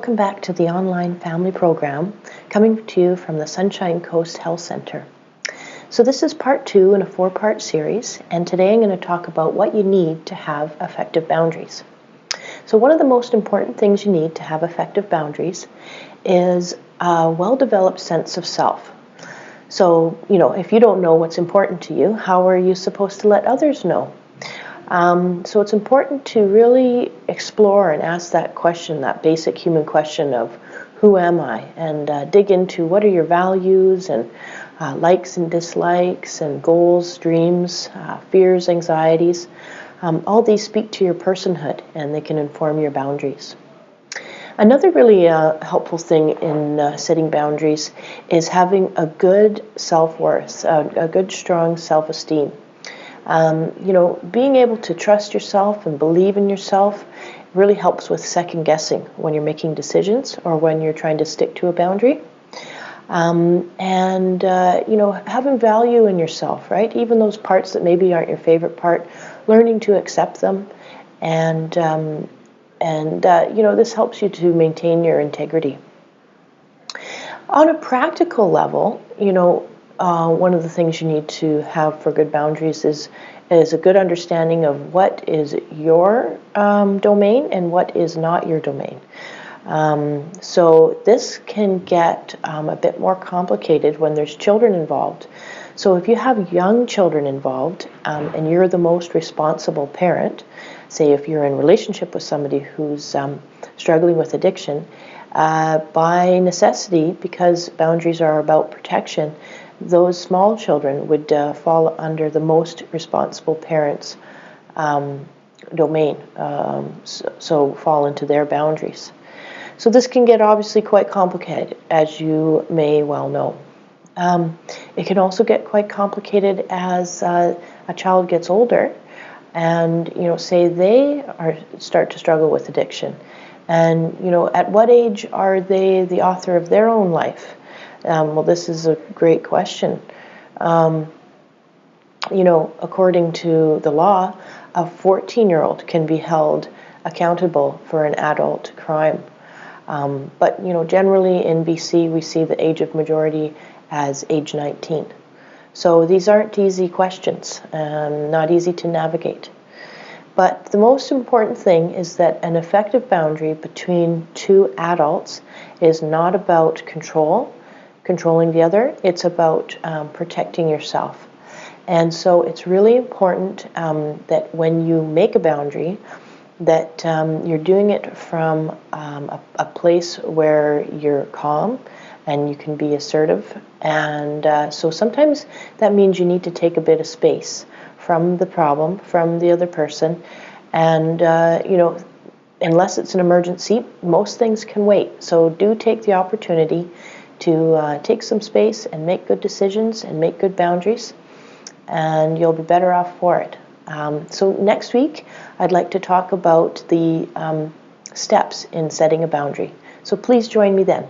welcome back to the online family program coming to you from the Sunshine Coast Health Center. So this is part 2 in a 4-part series, and today I'm going to talk about what you need to have effective boundaries. So one of the most important things you need to have effective boundaries is a well-developed sense of self. So, if you don't know what's important to you, how are you supposed to let others know? So it's important to really explore and ask that question, that basic human question of who am I, and dig into what are your values and likes and dislikes and goals, dreams, fears, anxieties. All these speak to your personhood and they can inform your boundaries. Another really helpful thing in setting boundaries is having a good self-worth, a good, strong self-esteem. Being able to trust yourself and believe in yourself really helps with second guessing when you're making decisions or when you're trying to stick to a boundary. Having value in yourself, right? Even those parts that maybe aren't your favorite part, learning to accept them, and this helps you to maintain your integrity. On a practical level, one of the things you need to have for good boundaries is a good understanding of what is your domain and what is not your domain. So this can get a bit more complicated when there's children involved. So if you have young children involved and you're the most responsible parent, say if you're in a relationship with somebody who's struggling with addiction, by necessity, because boundaries are about protection, those small children would fall under the most responsible parent's domain, so fall into their boundaries. So this can get obviously quite complicated, as you may well know. It can also get quite complicated as a child gets older and, say they start to struggle with addiction. And, at what age are they the author of their own life? Well, this is a great question. According to the law, a 14-year-old can be held accountable for an adult crime. But generally in BC, we see the age of majority as age 19. So these aren't easy questions, not easy to navigate. But the most important thing is that an effective boundary between two adults is not about controlling the other. It's about protecting yourself. And so it's really important that when you make a boundary, that you're doing it from a place where you're calm and you can be assertive. And so sometimes that means you need to take a bit of space from the problem, from the other person. And, unless it's an emergency, most things can wait. So do take the opportunity to take some space and make good decisions and make good boundaries, and you'll be better off for it. So next week, I'd like to talk about the steps in setting a boundary. So please join me then.